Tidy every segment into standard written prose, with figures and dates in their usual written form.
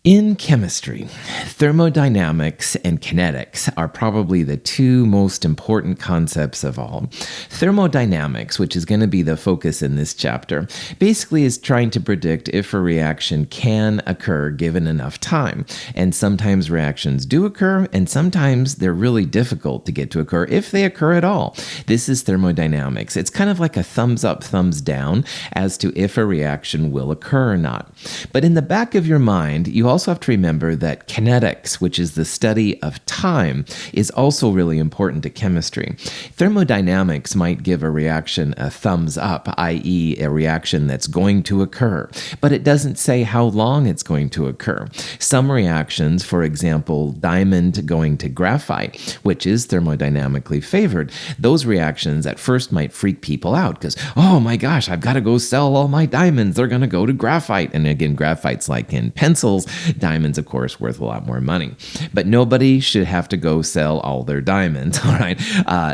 In chemistry, thermodynamics and kinetics are probably the two most important concepts of all. Thermodynamics, which is going to be the focus in this chapter, basically is trying to predict if a reaction can occur given enough time. And sometimes reactions do occur, and sometimes they're really difficult to get to occur if they occur at all. This is thermodynamics. It's kind of like a thumbs up, thumbs down as to if a reaction will occur or not. But in the back of your mind, you also have to remember that kinetics, which is the study of time, is also really important to chemistry. Thermodynamics might give a reaction a thumbs up, i.e. a reaction that's going to occur, but it doesn't say how long it's going to occur. Some reactions, for example, diamond going to graphite, which is thermodynamically favored, those reactions at first might freak people out because, oh my gosh, I've got to go sell all my diamonds. They're going to go to graphite. And again, graphite's like in pencils. Diamonds, of course, worth a lot more money. But nobody should have to go sell all their diamonds, all right?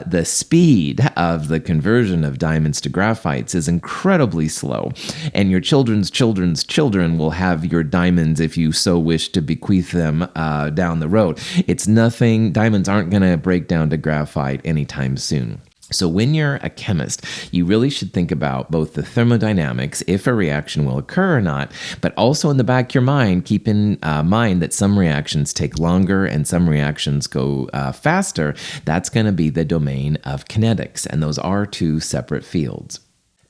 The speed of the conversion of diamonds to graphites is incredibly slow. And your children's children will have your diamonds if you so wish to bequeath them down the road. It's nothing, diamonds aren't going to break down to graphite anytime soon. So when you're a chemist, you really should think about both the thermodynamics, if a reaction will occur or not, but also in the back of your mind, keep in mind that some reactions take longer and some reactions go faster. That's going to be the domain of kinetics, and those are two separate fields.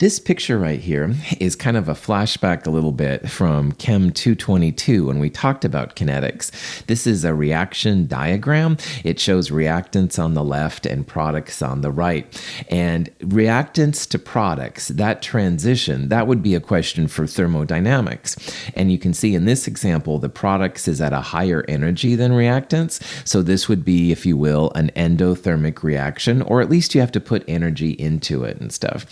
This picture right here is kind of a flashback a little bit from Chem 222 when we talked about kinetics. This is a reaction diagram. It shows reactants on the left and products on the right. And reactants to products, that transition, that would be a question for thermodynamics. And you can see in this example, the products is at a higher energy than reactants. So this would be, if you will, an endothermic reaction, or at least you have to put energy into it and stuff.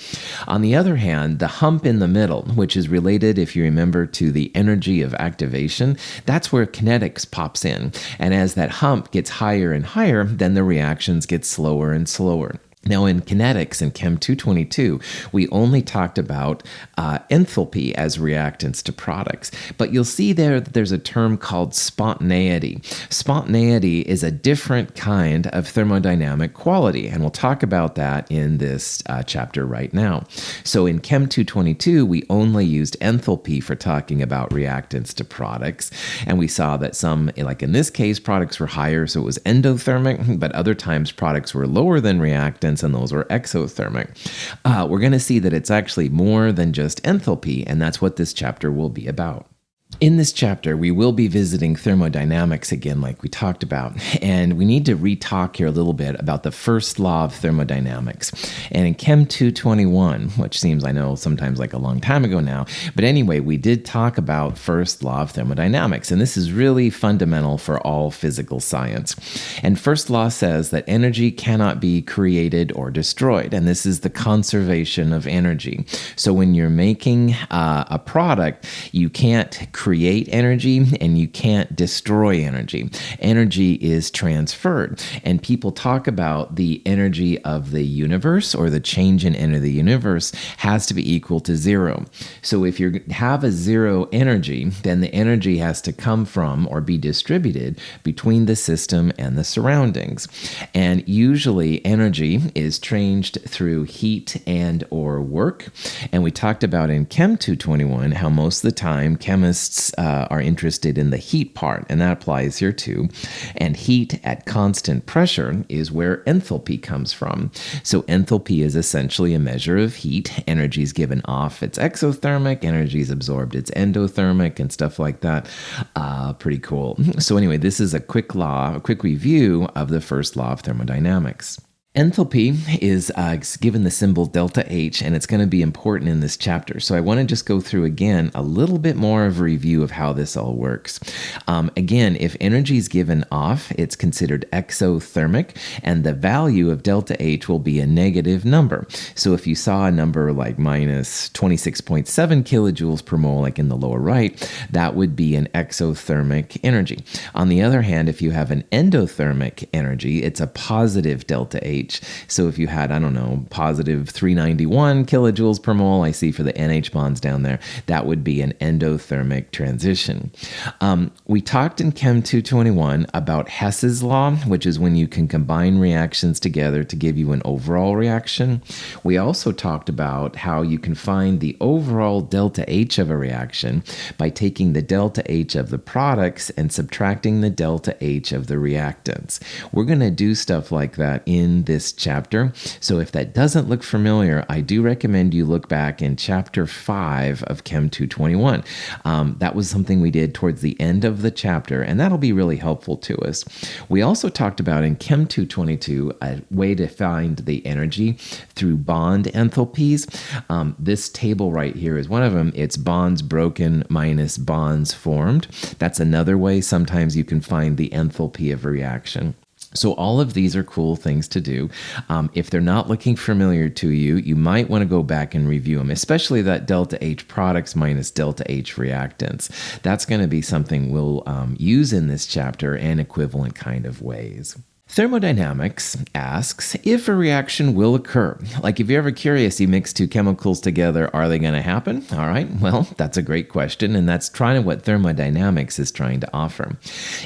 On the other hand, the hump in the middle, which is related, if you remember, to the energy of activation, that's where kinetics pops in. And as that hump gets higher and higher, then the reactions get slower and slower. Now, in kinetics, in Chem 222, we only talked about enthalpy as reactants to products. But you'll see there that there's a term called spontaneity. Spontaneity is a different kind of thermodynamic quality, and we'll talk about that in this chapter right now. So in Chem 222, we only used enthalpy for talking about reactants to products, and we saw that some, like in this case, products were higher, so it was endothermic, but other times products were lower than reactants, and those were exothermic. We're going to see that it's actually more than just enthalpy, and that's what this chapter will be about. In this chapter, we will be visiting thermodynamics again, like we talked about, and we need to re-talk here a little bit about the first law of thermodynamics. And in Chem 221, which seems, I know, sometimes like a long time ago now, but anyway, we did talk about first law of thermodynamics, and this is really fundamental for all physical science. And first law says that energy cannot be created or destroyed, and this is the conservation of energy. So when you're making a product, you can't create energy and you can't destroy energy. Energy is transferred. And people talk about the energy of the universe, or the change in energy of the universe has to be equal to zero. So if you have a zero energy, then the energy has to come from or be distributed between the system and the surroundings. And usually energy is changed through heat and or work. And we talked about in Chem 221 how most of the time chemists are interested in the heat part, and that applies here too. And heat at constant pressure is where enthalpy comes from. So enthalpy is essentially a measure of heat. Energy is given off, it's exothermic. Energy is absorbed, it's endothermic, and stuff like that. Pretty cool. So anyway, this is a quick review of the first law of thermodynamics. Enthalpy is given the symbol delta H, and it's going to be important in this chapter. So I want to just go through again a little bit more of a review of how this all works. Again, if energy is given off, it's considered exothermic, and the value of delta H will be a negative number. So if you saw a number like minus 26.7 kilojoules per mole, like in the lower right, that would be an exothermic energy. On the other hand, if you have an endothermic energy, it's a positive delta H, H. So if you had, I don't know, positive 391 kilojoules per mole, I see for the NH bonds down there, that would be an endothermic transition. We talked in Chem 221 about Hess's law, which is when you can combine reactions together to give you an overall reaction. We also talked about how you can find the overall delta H of a reaction by taking the delta H of the products and subtracting the delta H of the reactants. We're going to do stuff like that in this chapter. So if that doesn't look familiar, I do recommend you look back in chapter 5 of Chem 221. That was something we did towards the end of the chapter, and that'll be really helpful to us. We also talked about in Chem 222 a way to find the energy through bond enthalpies. This table right here is one of them. It's bonds broken minus bonds formed. That's another way sometimes you can find the enthalpy of a reaction. So all of these are cool things to do. If they're not looking familiar to you, you might want to go back and review them, especially that delta H products minus delta H reactants. That's going to be something we'll use in this chapter in equivalent kind of ways. Thermodynamics asks if a reaction will occur. Like if you're ever curious, you mix two chemicals together, are they going to happen? All right, well, that's a great question, and that's trying to what thermodynamics is trying to offer.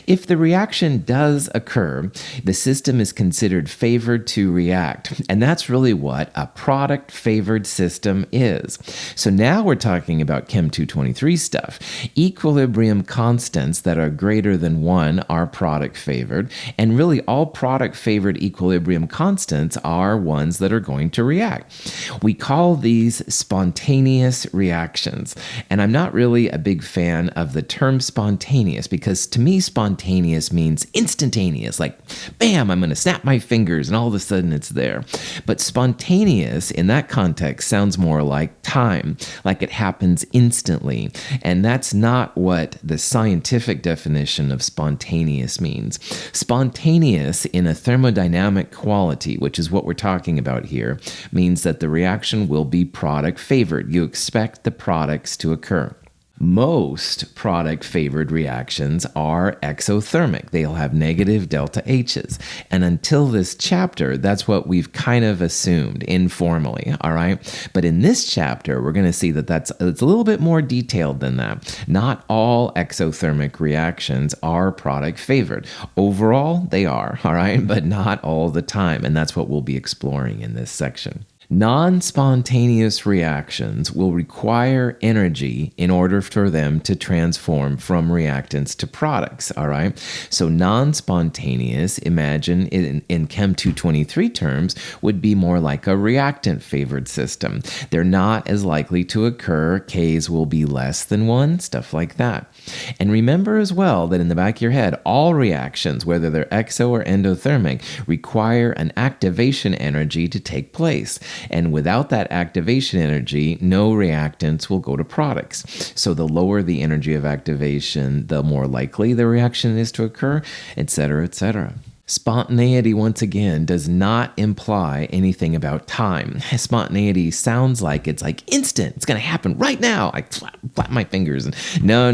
If the reaction does occur, the system is considered favored to react, and that's really what a product-favored system is. So now we're talking about Chem 223 stuff. Equilibrium constants that are greater than 1 are product-favored, and really all product-favored equilibrium constants are ones that are going to react. We call these spontaneous reactions, and I'm not really a big fan of the term spontaneous because to me spontaneous means instantaneous, like bam, I'm going to snap my fingers and all of a sudden it's there. But spontaneous in that context sounds more like time, like it happens instantly, and that's not what the scientific definition of spontaneous means. Spontaneous in a thermodynamic quality, which is what we're talking about here, means that the reaction will be product favored. You expect the products to occur. Most product-favored reactions are exothermic. They'll have negative delta H's. And until this chapter, that's what we've kind of assumed informally, all right? But in this chapter, we're going to see that it's a little bit more detailed than that. Not all exothermic reactions are product-favored. Overall, they are, all right? But not all the time. And that's what we'll be exploring in this section. Non-spontaneous reactions will require energy in order for them to transform from reactants to products, all right? So non-spontaneous, imagine in Chem 223 terms, would be more like a reactant-favored system. They're not as likely to occur. K's will be less than 1, stuff like that. And remember as well that in the back of your head, all reactions, whether they're exo or endothermic, require an activation energy to take place. And without that activation energy, no reactants will go to products. So the lower the energy of activation, the more likely the reaction is to occur, etc., etc. Spontaneity, once again, does not imply anything about time. Spontaneity sounds like it's like instant. It's going to happen right now. I flap my fingers. No.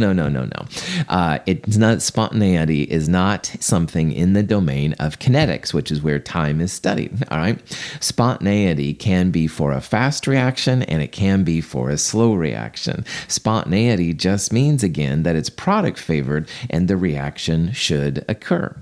It's not. Spontaneity is not something in the domain of kinetics, which is where time is studied. All right. Spontaneity can be for a fast reaction and it can be for a slow reaction. Spontaneity just means, again, that it's product favored and the reaction should occur.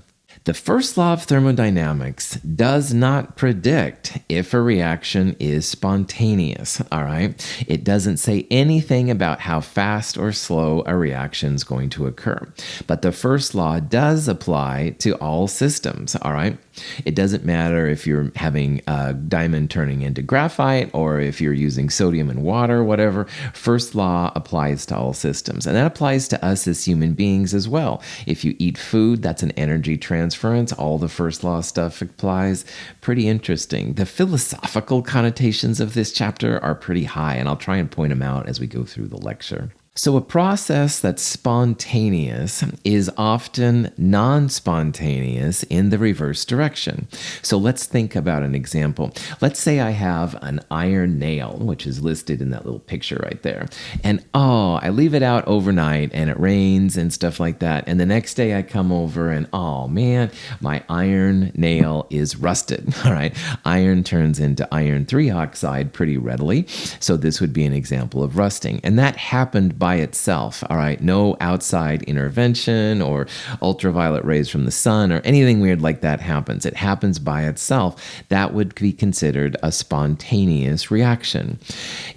The first law of thermodynamics does not predict if a reaction is spontaneous, all right? It doesn't say anything about how fast or slow a reaction is going to occur. But the first law does apply to all systems, all right? It doesn't matter if you're having diamond turning into graphite or if you're using sodium and water, whatever. First law applies to all systems. And that applies to us as human beings as well. If you eat food, that's an energy transference. All the first law stuff applies. Pretty interesting. The philosophical connotations of this chapter are pretty high, and I'll try and point them out as we go through the lecture. So a process that's spontaneous is often non-spontaneous in the reverse direction. So let's think about an example. Let's say I have an iron nail, which is listed in that little picture right there. And I leave it out overnight and it rains and stuff like that. And the next day I come over and man, my iron nail is rusted. All right. Iron turns into iron 3 oxide pretty readily. So this would be an example of rusting. And that happened by itself, all right? No outside intervention or ultraviolet rays from the sun or anything weird like that happens. It happens by itself. That would be considered a spontaneous reaction.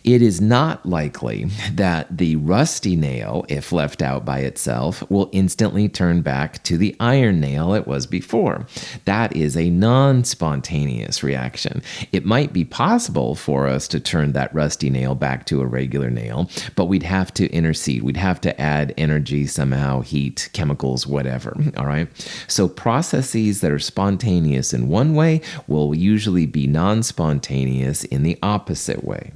It is not likely that the rusty nail, if left out by itself, will instantly turn back to the iron nail it was before. That is a non-spontaneous reaction. It might be possible for us to turn that rusty nail back to a regular nail, but we'd have to intercede. We'd have to add energy somehow, heat, chemicals, whatever, all right? So processes that are spontaneous in one way will usually be non-spontaneous in the opposite way.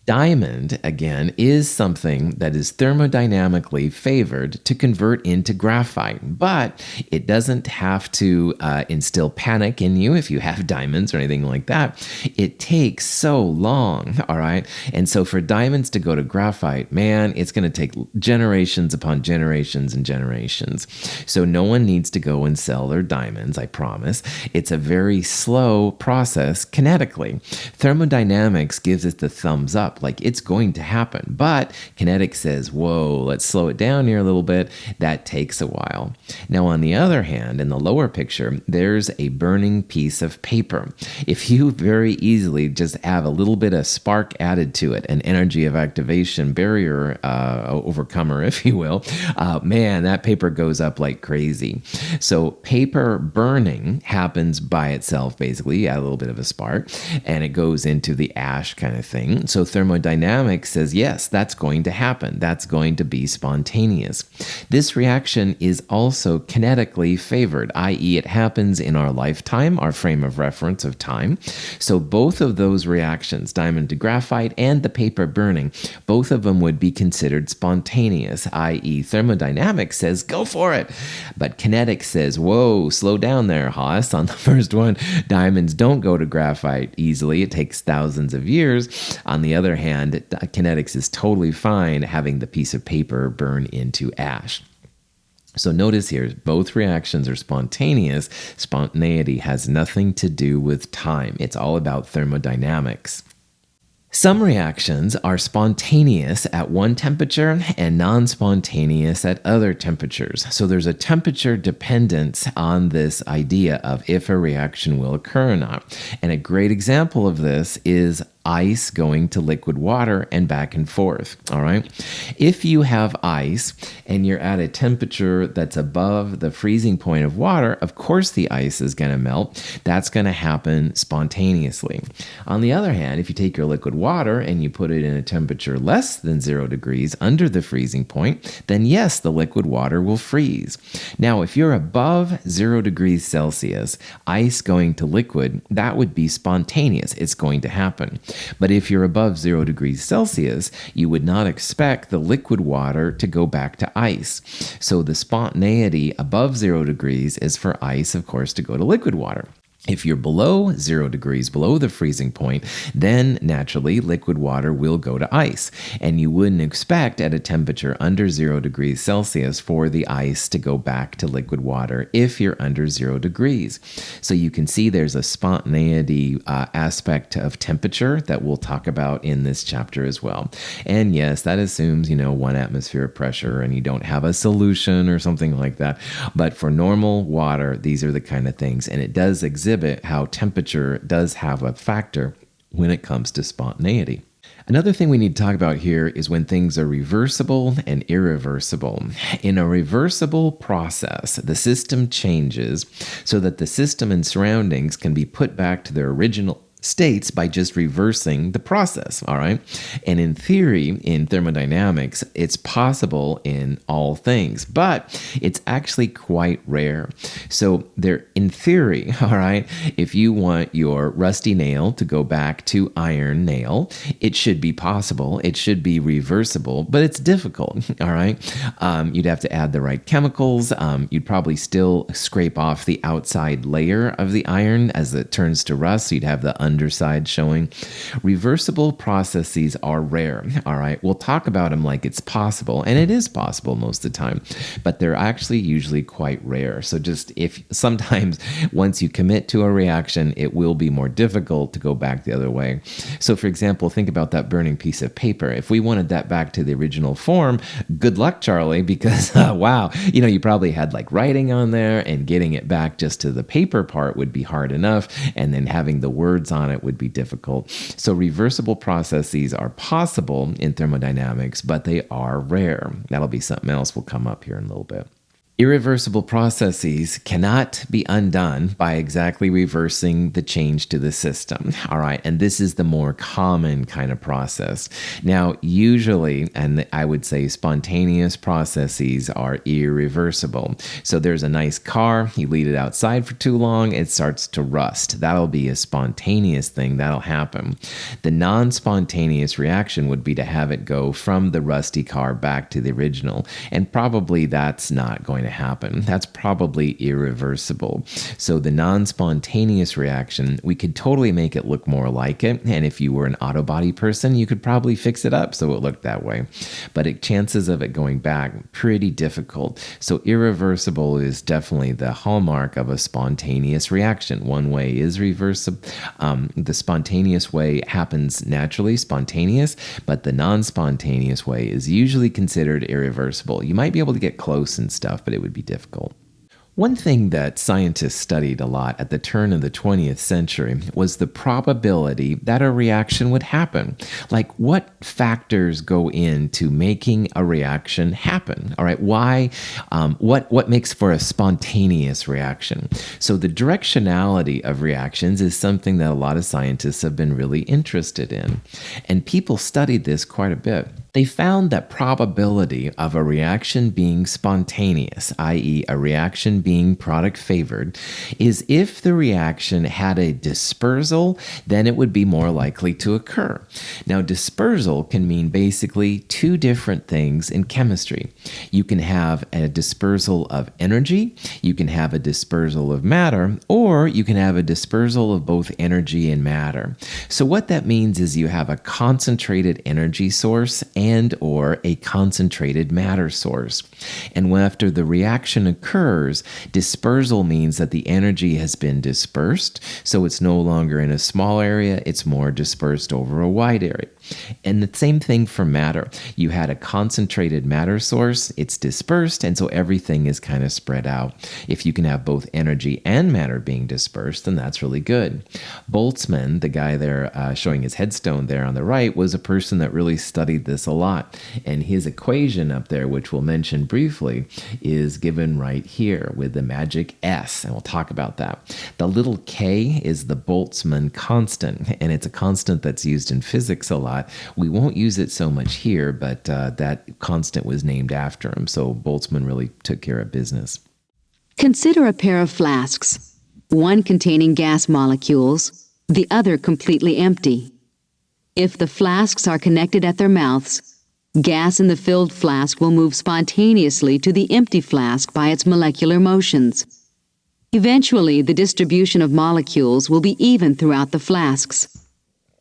Diamond, again, is something that is thermodynamically favored to convert into graphite, but it doesn't have to instill panic in you if you have diamonds or anything like that. It takes so long, all right? And so for diamonds to go to graphite, man, it's going to take generations upon generations and generations. So no one needs to go and sell their diamonds, I promise. It's a very slow process kinetically. Thermodynamics gives it the thumbs up. Like it's going to happen. But kinetics says, whoa, let's slow it down here a little bit. That takes a while. Now, on the other hand, in the lower picture, there's a burning piece of paper. If you very easily just have a little bit of spark added to it, an energy of activation barrier overcomer, if you will, man, that paper goes up like crazy. So paper burning happens by itself, basically. You add a little bit of a spark, and it goes into the ash kind of thing. So thermodynamics says, yes, that's going to happen. That's going to be spontaneous. This reaction is also kinetically favored, i.e. it happens in our lifetime, our frame of reference of time. So both of those reactions, diamond to graphite and the paper burning, both of them would be considered spontaneous, i.e. thermodynamics says, go for it. But kinetics says, whoa, slow down there, Hess. On the first one, diamonds don't go to graphite easily. It takes thousands of years. On the other hand, kinetics is totally fine having the piece of paper burn into ash. So notice here, both reactions are spontaneous. Spontaneity has nothing to do with time. It's all about thermodynamics. Some reactions are spontaneous at one temperature and non-spontaneous at other temperatures. So there's a temperature dependence on this idea of if a reaction will occur or not. And a great example of this is ice going to liquid water and back and forth, all right? If you have ice and you're at a temperature that's above the freezing point of water, of course the ice is going to melt. That's going to happen spontaneously. On the other hand, if you take your liquid water and you put it in a temperature less than 0 degrees under the freezing point, then yes, the liquid water will freeze. Now, if you're above 0 degrees Celsius, ice going to liquid, that would be spontaneous. It's going to happen. But if you're above 0 degrees Celsius, you would not expect the liquid water to go back to ice. So the spontaneity above 0 degrees is for ice, of course, to go to liquid water. If you're below 0 degrees, below the freezing point, then naturally liquid water will go to ice. And you wouldn't expect at a temperature under 0 degrees Celsius for the ice to go back to liquid water if you're under 0 degrees. So you can see there's a spontaneity aspect of temperature that we'll talk about in this chapter as well. And yes, that assumes, 1 atmosphere of pressure and you don't have a solution or something like that. But for normal water, these are the kind of things. And it does exhibit how temperature does have a factor when it comes to spontaneity. Another thing we need to talk about here is when things are reversible and irreversible. In a reversible process, the system changes so that the system and surroundings can be put back to their original states by just reversing the process, all right? And in theory, in thermodynamics, it's possible in all things, but it's actually quite rare. So there, in theory, all right, if you want your rusty nail to go back to iron nail, it should be possible. It should be reversible, but it's difficult, all right? You'd have to add the right chemicals. You'd probably still scrape off the outside layer of the iron as it turns to rust, so you'd have the underside showing. Reversible processes are rare, all right? We'll talk about them like it's possible, and it is possible most of the time, but they're actually usually quite rare. So just if sometimes once you commit to a reaction, it will be more difficult to go back the other way. So for example, think about that burning piece of paper. If we wanted that back to the original form, good luck, Charlie, because wow, you probably had like writing on there, and getting it back just to the paper part would be hard enough, and then having the words on it would be difficult. So reversible processes are possible in thermodynamics, but they are rare. That'll be something else will come up here in a little bit. Irreversible processes cannot be undone by exactly reversing the change to the system. All right, and this is the more common kind of process. Now, usually, and I would say spontaneous processes are irreversible. So there's a nice car, you leave it outside for too long, it starts to rust. That'll be a spontaneous thing, that'll happen. The non-spontaneous reaction would be to have it go from the rusty car back to the original, and probably that's not going to happen. That's probably irreversible. So the non-spontaneous reaction, we could totally make it look more like it. And if you were an auto body person, you could probably fix it up so it looked that way. But chances of it going back, pretty difficult. So irreversible is definitely the hallmark of a spontaneous reaction. One way is reversible. The spontaneous way happens naturally, spontaneous, but the non-spontaneous way is usually considered irreversible. You might be able to get close and stuff, but it would be difficult. One thing that scientists studied a lot at the turn of the 20th century was the probability that a reaction would happen. Like, what factors go into making a reaction happen? All right, why? What makes for a spontaneous reaction? So the directionality of reactions is something that a lot of scientists have been really interested in, and people studied this quite a bit. They found that probability of a reaction being spontaneous, i.e. a reaction being product favored, is if the reaction had a dispersal, then it would be more likely to occur. Now, dispersal can mean basically two different things in chemistry. You can have a dispersal of energy, you can have a dispersal of matter, or you can have a dispersal of both energy and matter. So what that means is you have a concentrated energy source and or a concentrated matter source. And when after the reaction occurs, dispersal means that the energy has been dispersed, so it's no longer in a small area, it's more dispersed over a wide area. And the same thing for matter. You had a concentrated matter source, it's dispersed, and so everything is kind of spread out. If you can have both energy and matter being dispersed, then that's really good. Boltzmann, the guy there showing his headstone there on the right, was a person that really studied this a lot. And his equation up there, which we'll mention briefly, is given right here with the magic S, and we'll talk about that. The little k is the Boltzmann Constant, and it's a constant that's used in physics a lot. We won't use it so much here, but that constant was named after him, so Boltzmann really took care of business. Consider a pair of flasks, one containing gas molecules, the other completely empty. If the flasks are connected at their mouths, gas in the filled flask will move spontaneously to the empty flask by its molecular motions. Eventually, the distribution of molecules will be even throughout the flasks.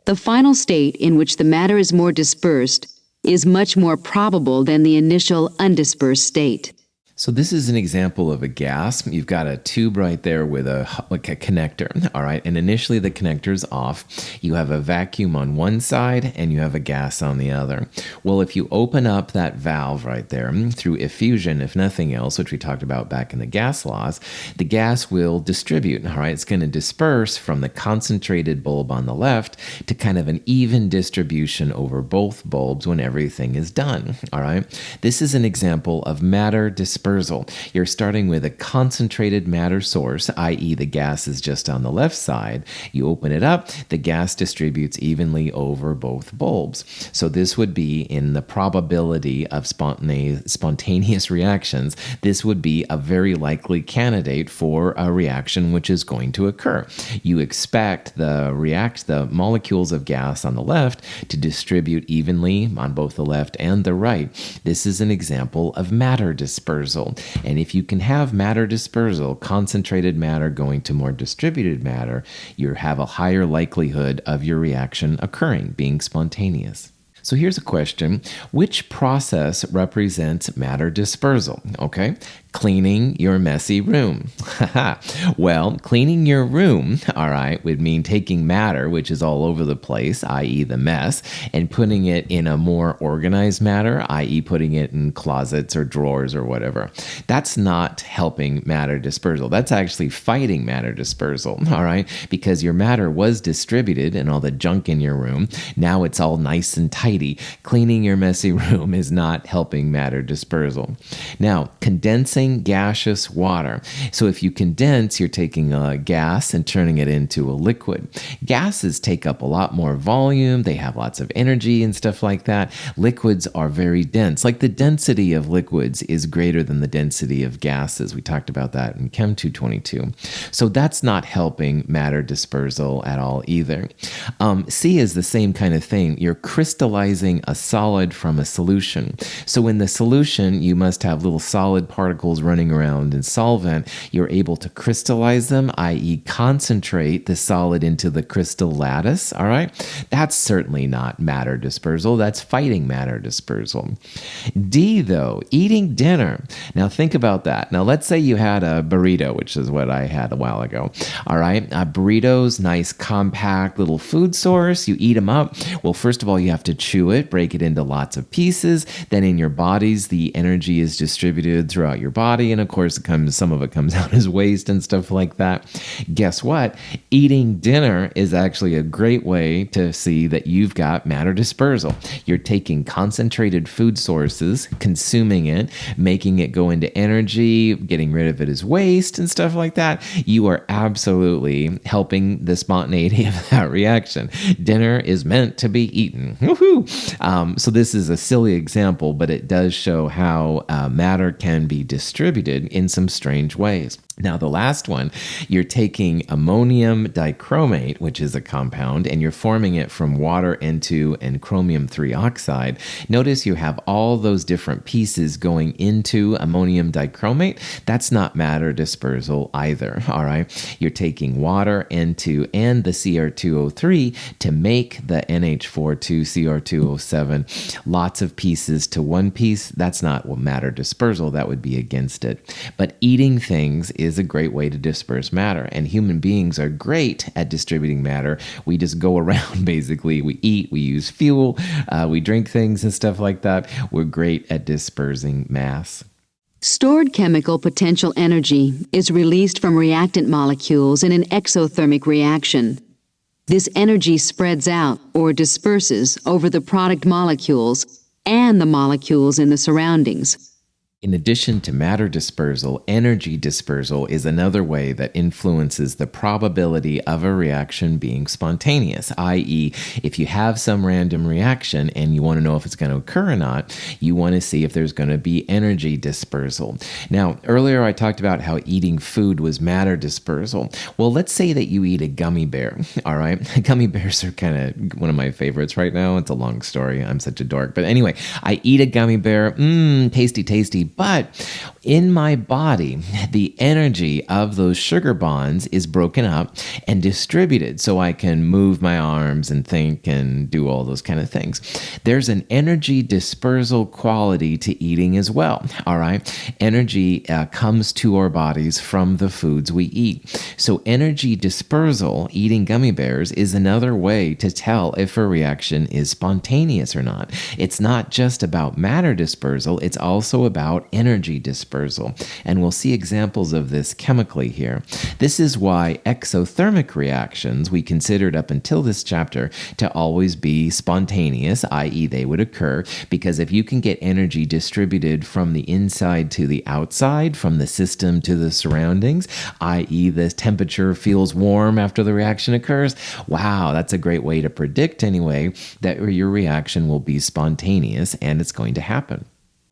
The final state in which the matter is more dispersed is much more probable than the initial undispersed state. So this is an example of a gas. You've got a tube right there with a connector, all right? And initially the connector's off. You have a vacuum on one side and you have a gas on the other. Well, if you open up that valve right there through effusion, if nothing else, which we talked about back in the gas laws, the gas will distribute, all right? It's going to disperse from the concentrated bulb on the left to kind of an even distribution over both bulbs when everything is done, all right? This is an example of matter dispersing dispersal. You're starting with a concentrated matter source, i.e. the gas is just on the left side. You open it up, the gas distributes evenly over both bulbs. So this would be in the probability of spontaneous reactions. This would be a very likely candidate for a reaction which is going to occur. You expect the molecules of gas on the left to distribute evenly on both the left and the right. This is an example of matter dispersal. And if you can have matter dispersal, concentrated matter going to more distributed matter, you have a higher likelihood of your reaction occurring, being spontaneous. So here's a question. Which process represents matter dispersal? Okay. Cleaning your messy room. Well, cleaning your room, all right, would mean taking matter, which is all over the place, i.e. the mess, and putting it in a more organized matter, i.e. putting it in closets or drawers or whatever. That's not helping matter dispersal. That's actually fighting matter dispersal, all right, because your matter was distributed and all the junk in your room. Now it's all nice and tidy. Cleaning your messy room is not helping matter dispersal. Now, condensing gaseous water. So if you condense, you're taking a gas and turning it into a liquid. Gases take up a lot more volume. They have lots of energy and stuff like that. Liquids are very dense. Like the density of liquids is greater than the density of gases. We talked about that in Chem 222. So that's not helping matter dispersal at all either. C is the same kind of thing. You're crystallizing a solid from a solution. So in the solution, you must have little solid particles running around in solvent. You're able to crystallize them, i.e. concentrate the solid into the crystal lattice, all right? That's certainly not matter dispersal. That's fighting matter dispersal. D, though, eating dinner. Now think about that. Now let's say you had a burrito, which is what I had a while ago, all right? A burrito's nice, compact little food source. You eat them up. Well, first of all, you have to chew it, break it into lots of pieces. Then in your bodies, the energy is distributed throughout your body, and of course some of it comes out as waste and stuff like that. Guess what? Eating dinner is actually a great way to see that you've got matter dispersal. You're taking concentrated food sources, consuming it, making it go into energy, getting rid of it as waste and stuff like that. You are absolutely helping the spontaneity of that reaction. Dinner is meant to be eaten. Woohoo! So this is a silly example, but it does show how matter can be distributed in some strange ways. Now, the last one, you're taking ammonium dichromate, which is a compound, and you're forming it from water N2 and chromium 3 oxide. Notice you have all those different pieces going into ammonium dichromate. That's not matter dispersal either, all right? You're taking water N2 and the Cr2O3 to make the NH42 Cr2O7. Lots of pieces to one piece. That's not matter dispersal. That would be against it. But eating things is a great way to disperse matter, and human beings are great at distributing matter. We just go around, basically. We eat, we use fuel, we drink things and stuff like that. We're great at dispersing mass. Stored chemical potential energy is released from reactant molecules in an exothermic reaction. This energy spreads out or disperses over the product molecules and the molecules in the surroundings. In addition to matter dispersal, energy dispersal is another way that influences the probability of a reaction being spontaneous, i.e., if you have some random reaction and you want to know if it's going to occur or not, you want to see if there's going to be energy dispersal. Now, earlier I talked about how eating food was matter dispersal. Well, let's say that you eat a gummy bear, all right? Gummy bears are kind of one of my favorites right now. It's a long story. I'm such a dork. But anyway, I eat a gummy bear. Tasty, tasty. But in my body, the energy of those sugar bonds is broken up and distributed so I can move my arms and think and do all those kind of things. There's an energy dispersal quality to eating as well, all right? Energy comes to our bodies from the foods we eat. So energy dispersal, eating gummy bears, is another way to tell if a reaction is spontaneous or not. It's not just about matter dispersal, it's also about about energy dispersal. And we'll see examples of this chemically here. This is why exothermic reactions we considered up until this chapter to always be spontaneous, i.e. they would occur, because if you can get energy distributed from the inside to the outside, from the system to the surroundings, i.e. the temperature feels warm after the reaction occurs, wow, that's a great way to predict anyway that your reaction will be spontaneous and it's going to happen.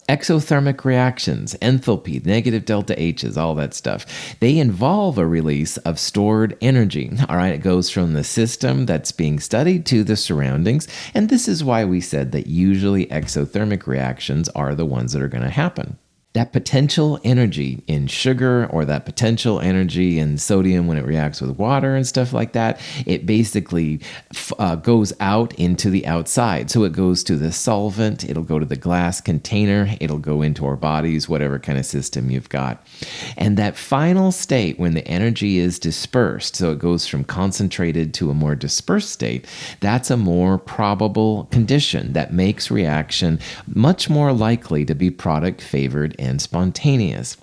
Exothermic reactions, enthalpy, negative delta H's, all that stuff, they involve a release of stored energy. All right, it goes from the system that's being studied to the surroundings, and this is why we said that usually exothermic reactions are the ones that are going to happen. That potential energy in sugar or that potential energy in sodium when it reacts with water and stuff like that, it basically goes out into the outside. So it goes to the solvent, it'll go to the glass container, it'll go into our bodies, whatever kind of system you've got. And that final state when the energy is dispersed, so it goes from concentrated to a more dispersed state, that's a more probable condition that makes reaction much more likely to be product favored and spontaneous.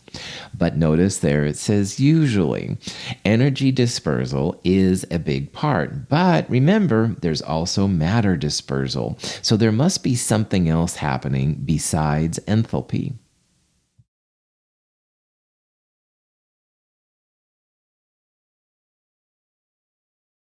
But notice there it says usually. Energy dispersal is a big part. But remember, there's also matter dispersal. So there must be something else happening besides enthalpy.